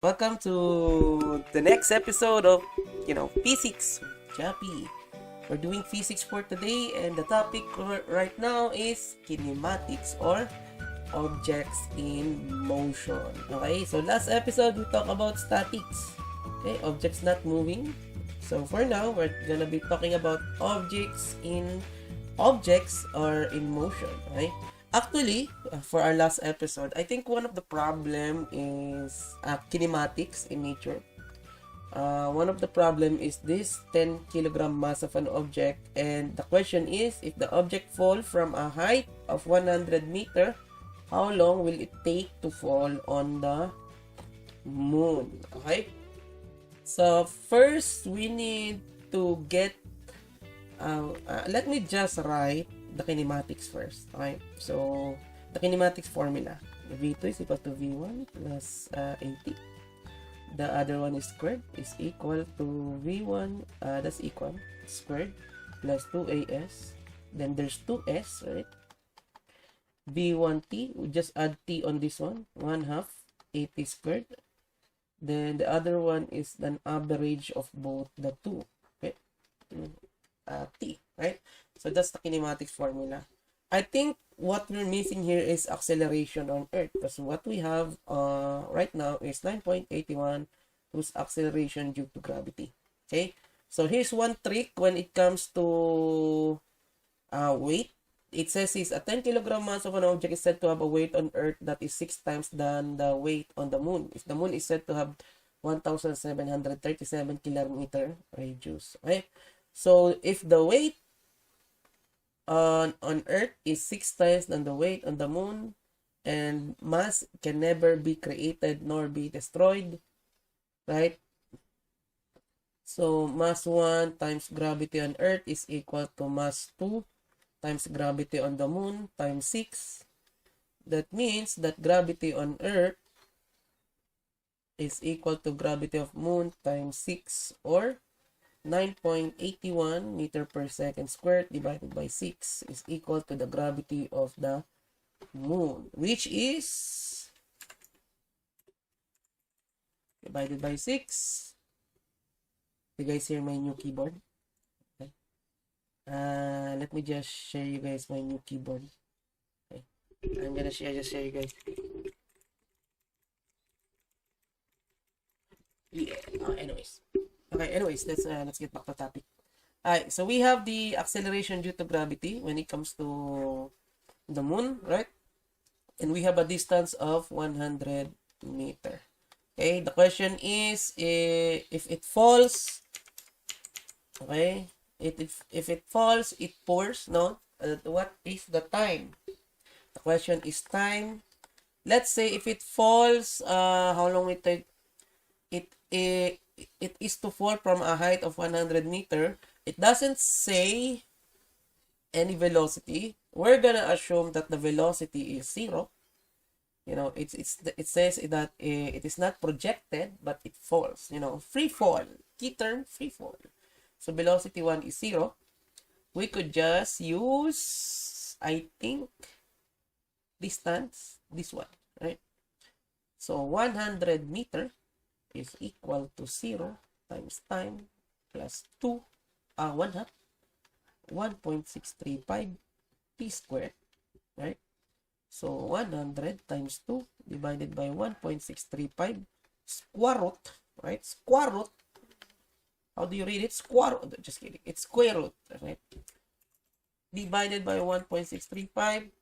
Welcome to the next episode of, Physics with Japi. We're doing physics for today, and the topic right now is kinematics or objects in motion. Okay, so last episode we talked about statics. Okay, objects not moving. So for now, we're gonna be talking about objects or in motion. Okay. Actually, for our last episode, I think one of the problem is kinematics in nature. One of the problem is this 10 kilogram mass of an object, and the question is, if the object fall from a height of 100 meter, how long will it take to fall on the moon? Okay? So first, we need to get, let me just write the kinematics first. Okay? So, the kinematics formula. V2 is equal to V1 plus 80. The other one is squared is equal to V1, that's equal, squared, plus 2AS. Then there's 2S, right? V1T, we just add T on this one, 1 half, 80 squared. Then the other one is an average of both the two, okay? T, right? So that's the kinematics formula. I think what we're missing here is acceleration on Earth, because what we have right now is 9.81, whose acceleration due to gravity. Okay, so here's one trick when it comes to weight. It says is a 10 kilogram mass of an object is said to have a weight on Earth that is 6 times than the weight on the moon. If the moon is said to have 1,737 kilometer radius. Okay, so if the weight on Earth is 6 times than the weight on the moon, and mass can never be created nor be destroyed, right? So mass 1 times gravity on Earth is equal to mass 2 times gravity on the moon times 6. That means that gravity on Earth is equal to gravity of moon times 6, or 9.81 meter per second squared divided by 6 is equal to the gravity of the moon, which is divided by 6. You guys hear my new keyboard? Okay. Let me just share you guys my new keyboard. Okay. I'm gonna share you guys. Yeah. Anyways. Okay, anyways, let's get back to topic. Alright, so we have the acceleration due to gravity when it comes to the moon, right? And we have a distance of 100 meter. Okay, the question is, if it falls, okay, if it falls, it pours, no? What is the time? The question is time. Let's say if it falls, how long it take? It is to fall from a height of 100 meter. It doesn't say any velocity. We're gonna assume that the velocity is 0. You know, it says that it is not projected, but it falls. You know, free fall. Key term, free fall. So velocity 1 is 0. We could just use, I think, distance, this one, right? So 100 meter is equal to 0 times time plus 2, 1 half, 1.635 p squared, right? So 100 times 2 divided by 1.635 square root, right? Square root. How do you read it? Square root. Just kidding. It's square root, right? Divided by 1.635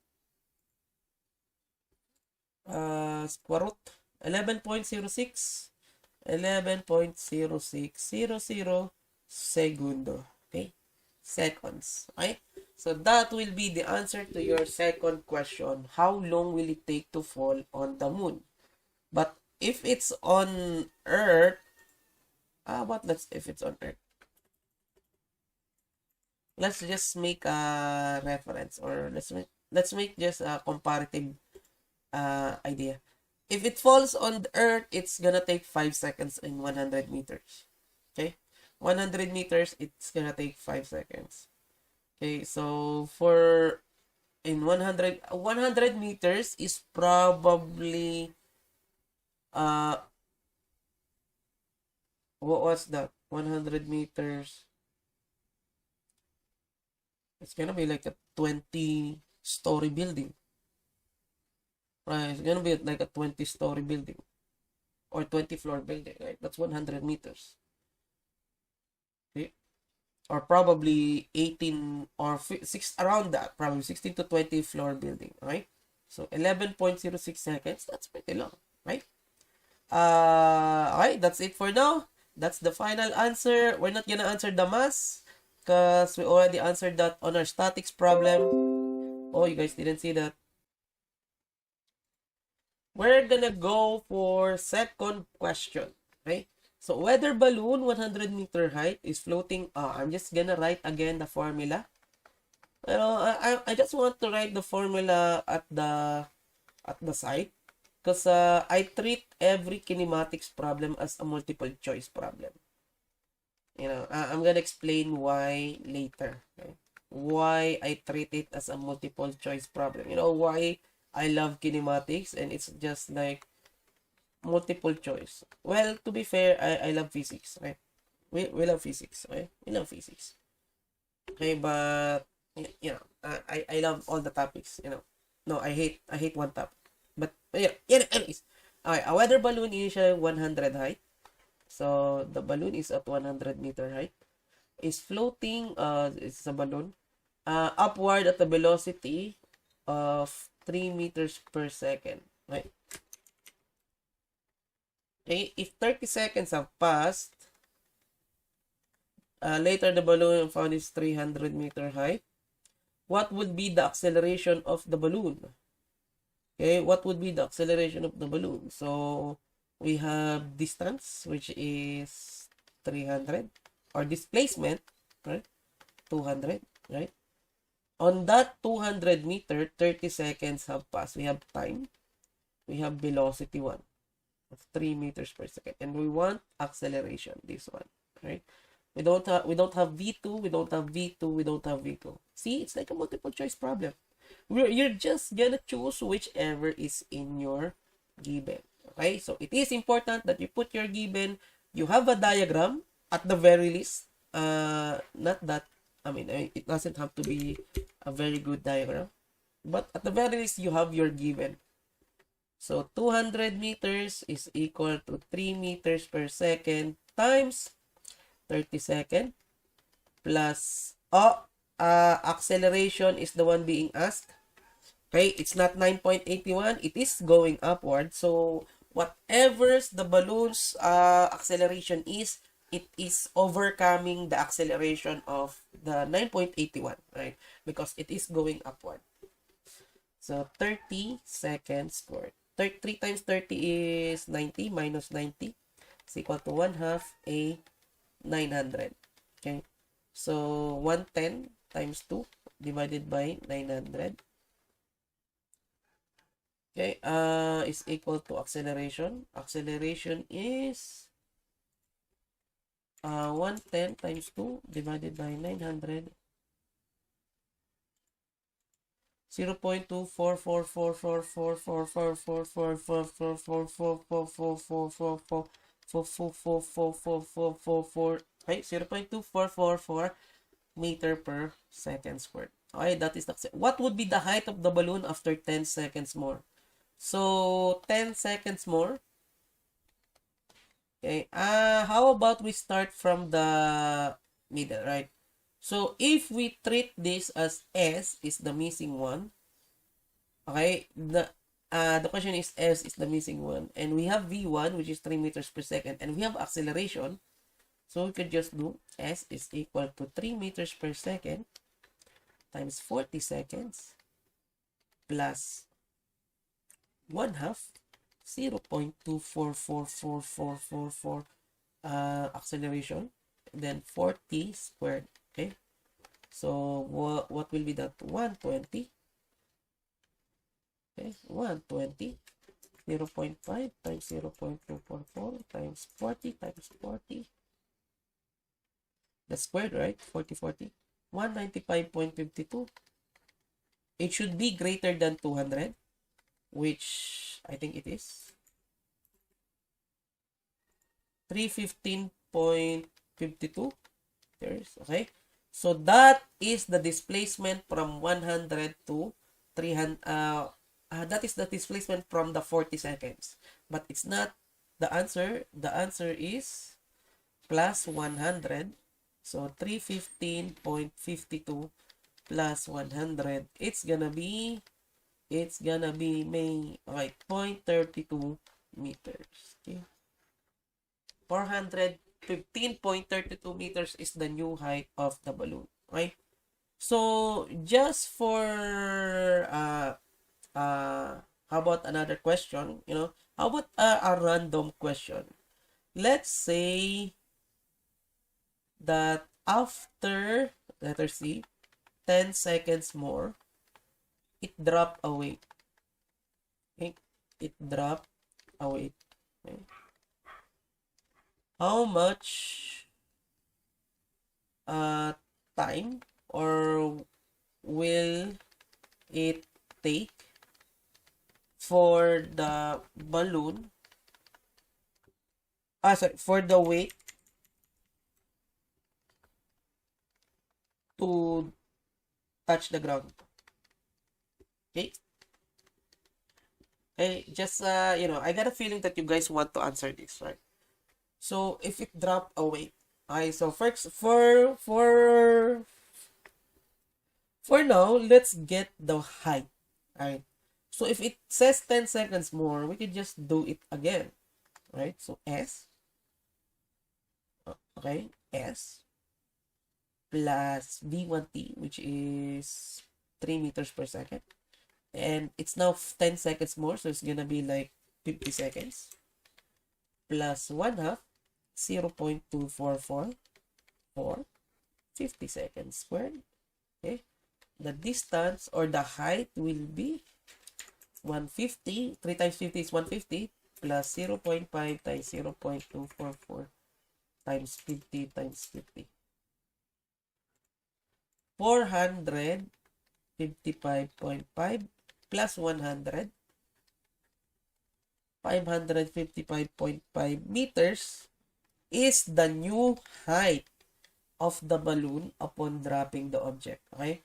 square root 11.06 11.0600 segundo. Okay? Seconds. Okay? So that will be the answer to your second question. How long will it take to fall on the moon? But if it's on Earth, if it's on Earth? Let's just make a reference, or let's make just a comparative idea. If it falls on the Earth, it's gonna take 5 seconds in 100 meters. Okay? 100 meters, it's gonna take 5 seconds. Okay, so for in 100 meters is probably What was that? 100 meters. It's gonna be like a 20-story building. Right? It's gonna be like a 20-story building. Or 20-floor building, right? That's 100 meters. Okay? Or probably 18 or 6, around that. Probably 16 to 20 floor building, right? So 11.06 seconds. That's pretty long, right? Alright, that's it for now. That's the final answer. We're not gonna answer the mass because we already answered that on our statics problem. Oh, you guys didn't see that. We're gonna go for second question. Okay? So weather balloon 100 meter height is floating. I'm just gonna write again the formula. I just want to write the formula at the site because I treat every kinematics problem as a multiple choice problem. I'm gonna explain why later. Okay? Why I treat it as a multiple choice problem. Why I love kinematics and it's just like multiple choice. Well, to be fair, I love physics, right? We love physics, right? We love physics. Okay, but I love all the topics. No, I hate one topic. But yeah, anyways. Okay, a weather balloon initial 100 height. So the balloon is at 100 meter height. Is floating, it's a balloon, upward at a velocity of 3 meters per second. Right? Okay, if 30 seconds have passed, later the balloon found is 300 meter height. What would be the acceleration of the balloon? Okay, what would be the acceleration of the balloon? So we have distance, which is 300, or displacement, right? 200, right? On that 200 meter, 30 seconds have passed. We have time. We have velocity 1 of 3 meters per second. And we want acceleration, this one, right? We don't have V2, we don't have V2, we don't have V2. See, it's like a multiple choice problem. You're just gonna choose whichever is in your given. Okay, so it is important that you put your given, you have a diagram at the very least. Not that, it doesn't have to be a very good diagram, but at the very least, you have your given. So 200 meters is equal to 3 meters per second times 30 seconds plus acceleration is the one being asked. Okay, it's not 9.81, it is going upward. So whatever the balloon's acceleration is, it is overcoming the acceleration of the 9.81, right? Because it is going upward. So 30 seconds squared. 3 times 30 is 90 minus 90 is equal to 1/2 a 900. Okay, so 110 times 2 divided by 900. Okay, is equal to acceleration. Acceleration is 110 times 2 divided by 900. 0.244444444444444444444444. Okay, 0.2444 meter per second squared. Okay, that is the. What would be the height of the balloon after 10 seconds more? So 10 seconds more. Okay. How about we start from the middle, right? So if we treat this as S is the missing one, okay, the question is S is the missing one, and we have V1 which is 3 meters per second, and we have acceleration. So we could just do S is equal to 3 meters per second times 40 seconds plus 1/2 0.244444 acceleration, then 40 squared. Okay, so what will be that? 120. Okay, 120. 0.5 times 0.244 times 40 times 40. That's squared, right? 40. 195.52. It should be greater than 200, which I think it is. 315 0.52 meters. Okay? So that is the displacement from 100 to 300. That is the displacement from the 40 seconds. But it's not the answer. The answer is plus 100. So 315.52 plus 100. It's gonna be may okay, 0.32 meters. Okay. 415.32 meters is the new height of the balloon. Okay? So, just for how about another question? How about a random question? Let's say that after, letter C, 10 seconds more, it dropped away. Okay? It dropped away. Okay? How much time or will it take for the balloon, for the weight to touch the ground? Okay? Okay, just, I got a feeling that you guys want to answer this, right? So, if it dropped away, okay, so first, for now, let's get the height, right? So, if it says 10 seconds more, we could just do it again, right? So, S, okay, S plus V1T, which is 3 meters per second. And it's now 10 seconds more, so it's gonna be like 50 seconds. Plus 1 half, 0.244 for 50 seconds squared. Okay. The distance or the height will be 150. 3 times 50 is 150 plus 0.5 times 0.244 times 50 times 50. 455.5 plus 100. 555.5 meters is the new height of the balloon upon dropping the object. Okay?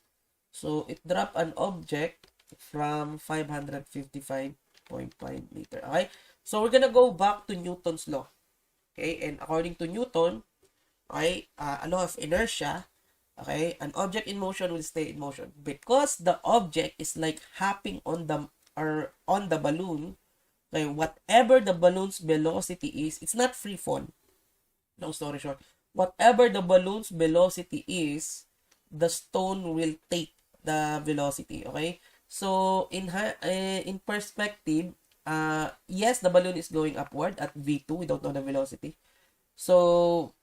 So, it dropped an object from 555.5 meter. Okay? So, we're gonna go back to Newton's law. Okay? And according to Newton, okay, a law of inertia, okay, an object in motion will stay in motion. Because the object is like hopping on the balloon, okay, whatever the balloon's velocity is, it's not free fall. Long story short, whatever the balloon's velocity is, the stone will take the velocity. Okay, so in perspective, yes, the balloon is going upward at v2. We don't know the velocity. So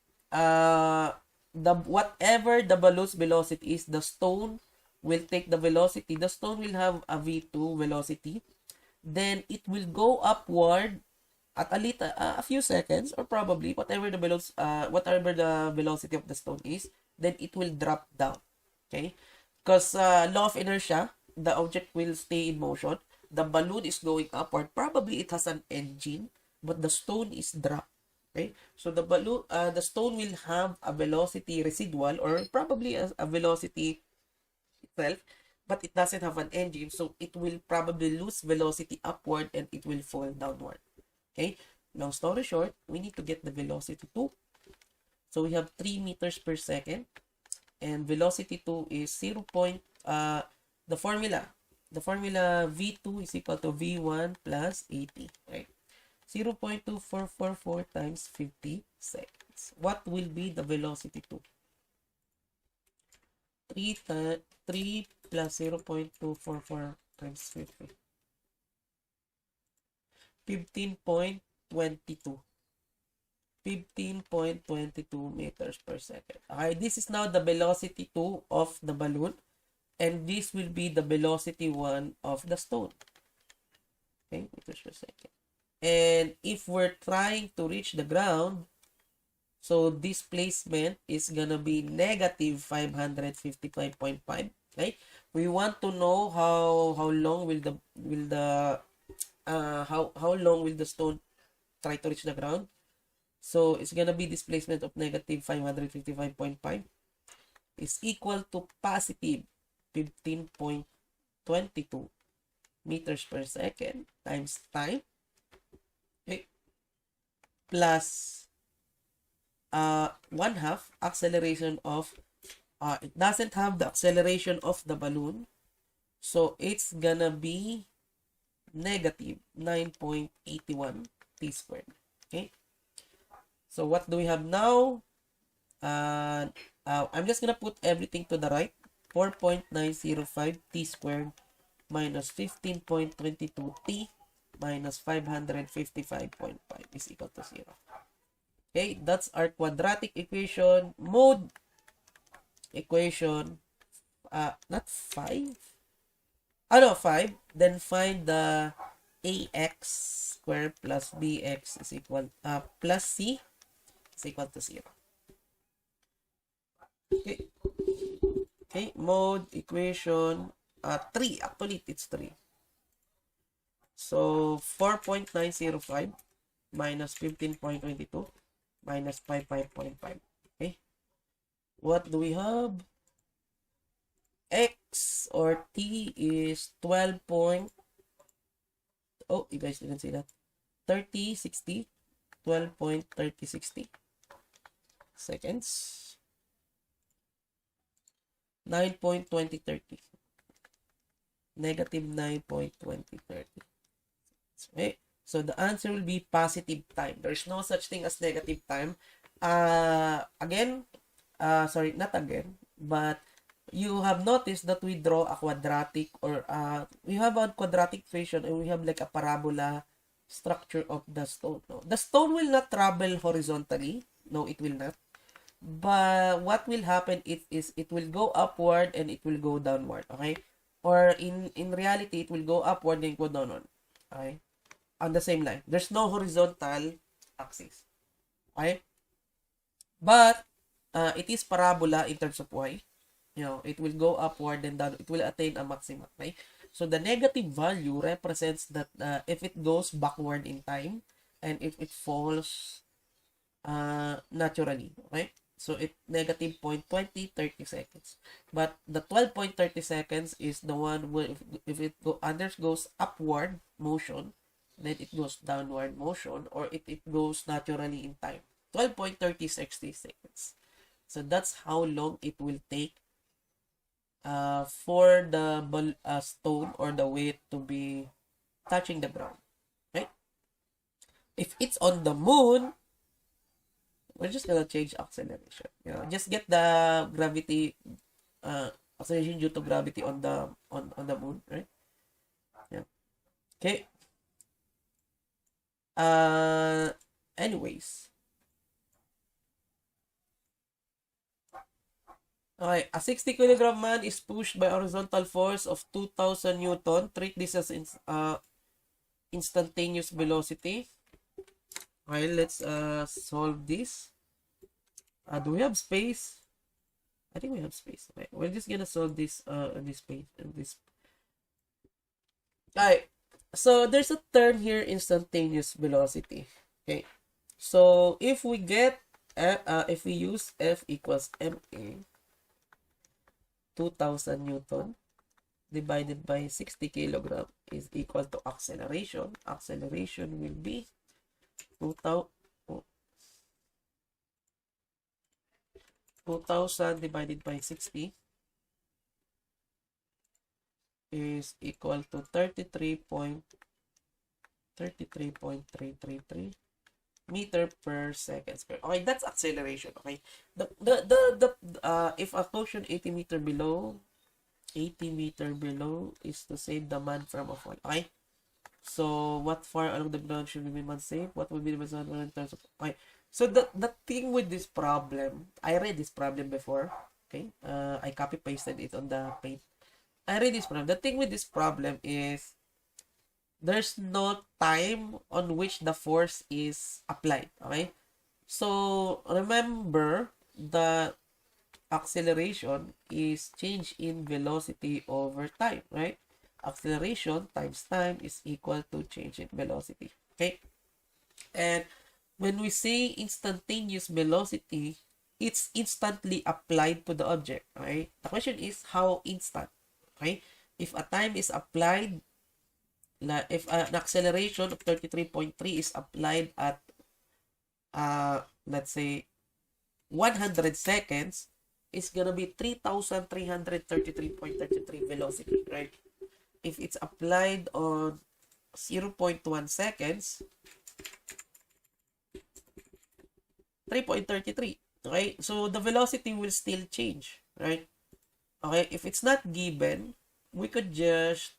whatever the balloon's velocity is, the stone will take the velocity. The stone will have a v2 velocity. Then it will go upward at a few seconds, or probably whatever the velocity of the stone is, then it will drop down. Okay, because law of inertia, the object will stay in motion. The balloon is going upward. Probably it has an engine, but the stone is dropped. Okay, so the stone will have a velocity residual, or probably a velocity itself, but it doesn't have an engine, so it will probably lose velocity upward and it will fall downward. Okay, long story short, we need to get the velocity 2. So we have 3 meters per second, and velocity 2 is 0. The formula v2 is equal to v1 plus 80, right? 0.2444 times 50 seconds. What will be the velocity 2? 3 plus 0.244 times 50. 15.22. 15.22 meters per second. Okay, this is now the velocity 2 of the balloon, and this will be the velocity 1 of the stone. Okay, meters per second. And if we're trying to reach the ground, so displacement is gonna be negative 555.5. Okay, we want to know how long will the how long will the stone try to reach the ground. So it's gonna be displacement of negative 555.5 is equal to positive 15.22 meters per second times time, okay, plus 1/2 acceleration of it doesn't have the acceleration of the balloon, so it's gonna be negative 9.81 t squared. Okay, so what do we have now? I'm just gonna put everything to the right. 4.905 t squared minus 15.22 t minus 555.5 is equal to 0. Okay, that's our quadratic equation. Mode equation, not 5. No, 5. Then find the ax squared plus bx is equal, plus c is equal to 0. Okay. Okay, mode equation, 3. Actually, it's 3. So, 4.905 minus 15.22 minus 55.5. Okay. What do we have? X or T is 12 point, oh, you guys didn't see that. 3060, 12.3060 seconds. 9.2030. Negative 9.2030. Okay. So the answer will be positive time. There's no such thing as negative time. Again, sorry, not again, but you have noticed that we draw a quadratic, or we have a quadratic equation and we have like a parabola structure of the stone. No? The stone will not travel horizontally. No, it will not. But what will happen is it will go upward and it will go downward. Okay? Or in reality, it will go upward and go downward. Okay? On the same line. There's no horizontal axis. Okay? But it is parabola in terms of y. You know, it will go upward and down. It will attain a maximum. Okay? So the negative value represents that if it goes backward in time and if it falls naturally. Okay? So it negative 0.20, 30 seconds. But the 12.30 seconds is the one where if it undergoes upward motion, then it goes downward motion, or it goes naturally in time. 12.3060 seconds. So that's how long it will take for the stone or the weight to be touching the ground. Right? If it's on the moon, we're just gonna change acceleration. You know, just get the gravity, acceleration due to gravity on the moon, right? Yeah. Okay. Anyways. Okay, a 60 kilogram man is pushed by a horizontal force of 2,000 Newton. Treat this as instantaneous velocity. Okay, let's solve this. Do we have space? I think we have space. Okay, we're just gonna solve this on this page. Okay, so there's a term here, instantaneous velocity. Okay, so if we get if we use F equals ma 2,000 Newton divided by 60 kilogram is equal to acceleration. Acceleration will be 2,000 divided by 60 is equal to 33.333 meter per second square. Okay, that's acceleration. Okay, if a quotient 80 meter below is to save the man from a fall. Okay, so what far along the ground should the man save? What will be the result in terms of? Okay, so the thing with this problem, I read this problem before. Okay, I copy pasted it on the page. I read this problem. The thing with this problem is there's no time on which the force is applied. Okay, so remember the acceleration is change in velocity over time, right? Acceleration times time is equal to change in velocity. Okay, and when we say instantaneous velocity, it's instantly applied to the object, okay? The question is how instant, okay? If a time is applied, if an acceleration of 33.3 is applied at, let's say, 100 seconds, it's gonna be 3,333.33 velocity, right? If it's applied on 0.1 seconds, 3.33. Okay? So, the velocity will still change, right? Okay? If it's not given, we could just,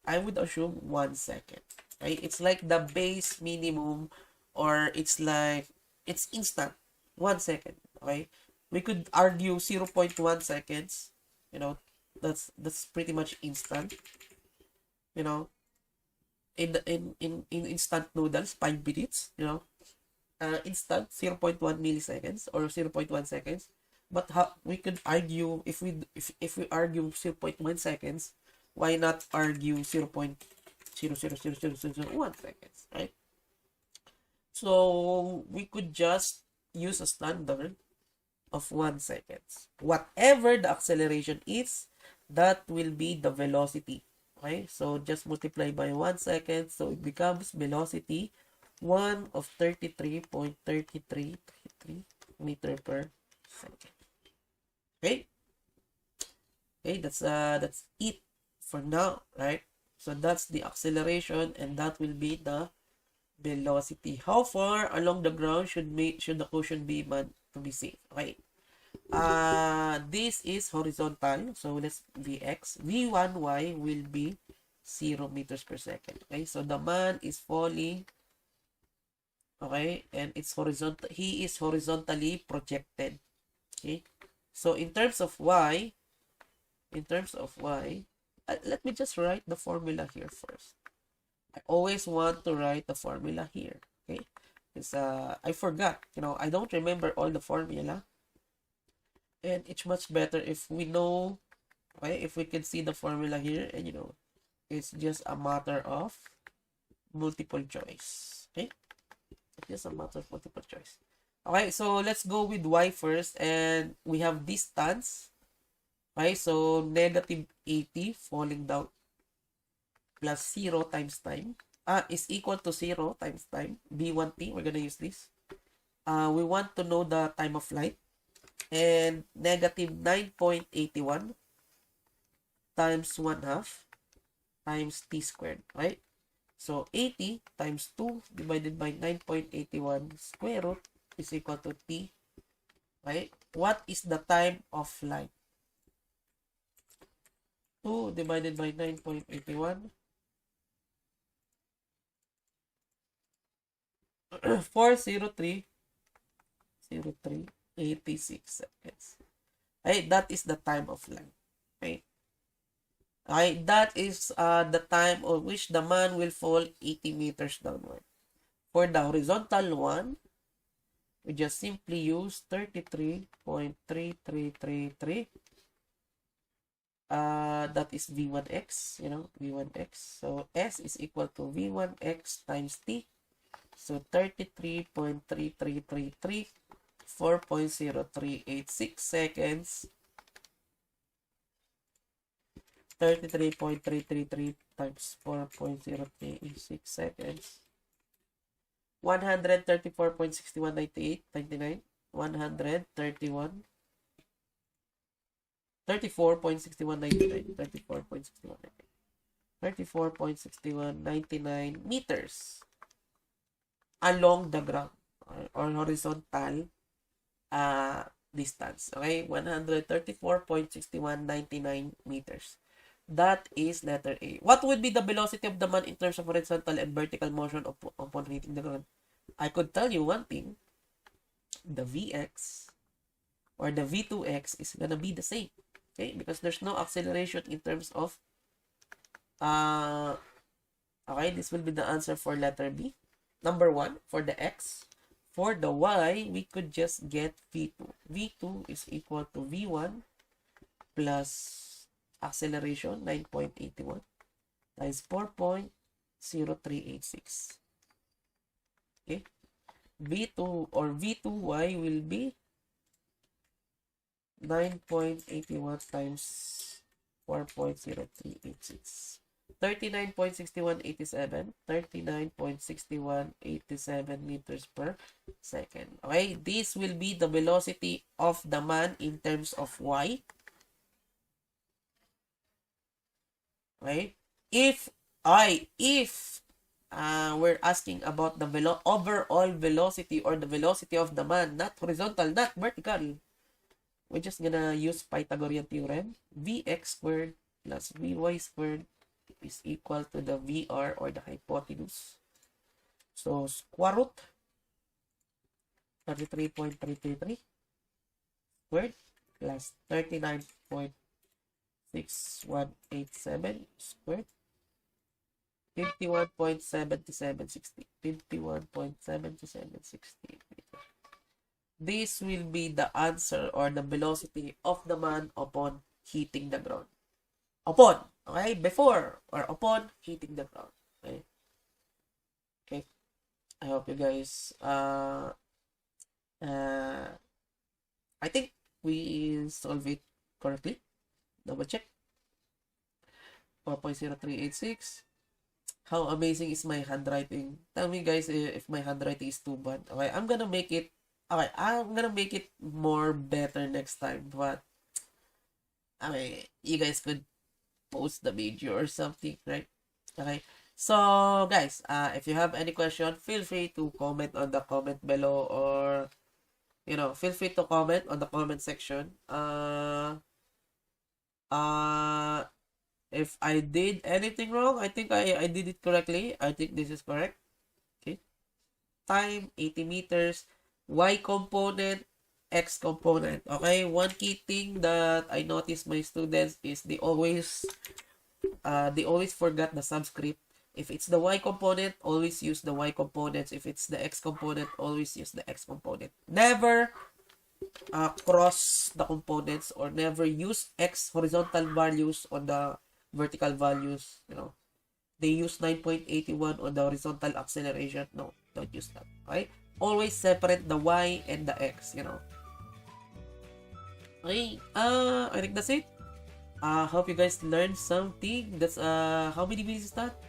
I would assume 1 second. Okay? It's like the base minimum, or it's like, it's instant. 1 second. Okay? We could argue 0.1 seconds. You know, that's pretty much instant. You know, in instant noodles, 5 minutes, you know, instant 0.1 milliseconds or 0.1 seconds. But how we could argue, if we argue 0.1 seconds, why not argue 0.0000001 seconds, right? So we could just use a standard of 1 second. Whatever the acceleration is, that will be the velocity. Okay, so just multiply by 1 second, so it becomes velocity 1 of 33.33 meter per second. Okay, okay, that's it for now, right? So that's the acceleration, and that will be the velocity. How far along the ground should the cushion be man to be safe? Okay. This is horizontal, so let's Vx. V1y will be 0 meters per second. Okay, so the man is falling. Okay, and it's horizontal. He is horizontally projected. Okay, so in terms of y, let me just write the formula here first. I always want to write the formula here. Okay, because I forgot. You know, I don't remember all the formula. And it's much better if we know, okay, if we can see the formula here, and you know, it's just a matter of multiple choice. Okay, it's just a matter of multiple choice. Okay, so let's go with y first, and we have distance. Okay, so negative 80 falling down plus 0 times time is equal to 0 times time, b1t. We're gonna use this. We want to know the time of flight. And negative 9.81 times 1/2 times t squared, right? So 80 times 2 divided by 9.81 square root is equal to t, right? What is the time of flight? 2 divided by 9.81 403.86 seconds. Right? That is the time of flight. Right? Okay, that is the time on which the man will fall 80 meters downward. For the horizontal one, we just simply use 33.3333. That is V1x, you know, V1x. So S is equal to V1x times T. So 33.3333, 4.0386 seconds. 33.333 times 4.0386 seconds. 134.6198, 131. 34.6199 meters along the ground, or horizontal distance. Okay, 134.6199 meters. That is letter A. What would be the velocity of the man in terms of horizontal and vertical motion upon hitting the ground? I could tell you one thing. The Vx or the V2x is gonna be the same. Okay, because there's no acceleration in terms of okay, this will be the answer for letter B. Number 1 for the x. For the y, we could just get V2. V2 is equal to V1 plus acceleration 9.81 times 4.0386. Okay, V2 or V2y will be 9.81 times 4.0386. 39.6187 meters per second. Okay, this will be the velocity of the man in terms of y. Okay, if we're asking about the overall velocity or the velocity of the man, not horizontal, not vertical, we're just gonna use Pythagorean theorem. Vx squared plus Vy squared is equal to the VR or the hypotenuse. So square root 33.333 squared plus 39.6187 squared 51.7760 51.7760 meters. This will be the answer or the velocity of the man upon hitting the ground. Upon, okay? Before or upon hitting the ground. Okay? Okay. I hope you guys, I think we solve it correctly. Double check. 4.0386. How amazing is my handwriting? Tell me guys if my handwriting is too bad. Okay, I'm gonna make it more better next time. But okay, you guys could post the video or something, right? Okay. So guys, if you have any question, feel free to comment on the comment below, or feel free to comment on the comment section. If I did anything wrong, I think I did it correctly. I think this is correct. Okay. Time, 80 meters. Y component, X component. Okay. One key thing that I noticed my students is they always forget the subscript. If it's the Y component, always use the Y components. If it's the X component, always use the X component. Never cross the components, or never use X horizontal values on the vertical values. They use 9.81 on the horizontal acceleration. No, don't use that. Okay, always separate the Y and the X. Okay, I think that's it. Hope you guys learned something. That's how many minutes is that?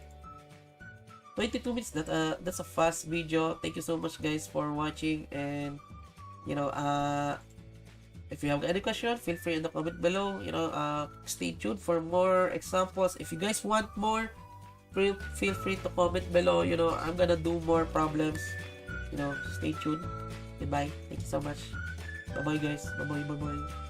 22 minutes. That's a fast video. Thank you so much guys for watching, and if you have any question, feel free in the comment below. Stay tuned for more examples. If you guys want more, feel free to comment below. I'm gonna do more problems. Stay tuned. Goodbye. Thank you so much. Bye bye guys. Bye bye. Bye bye.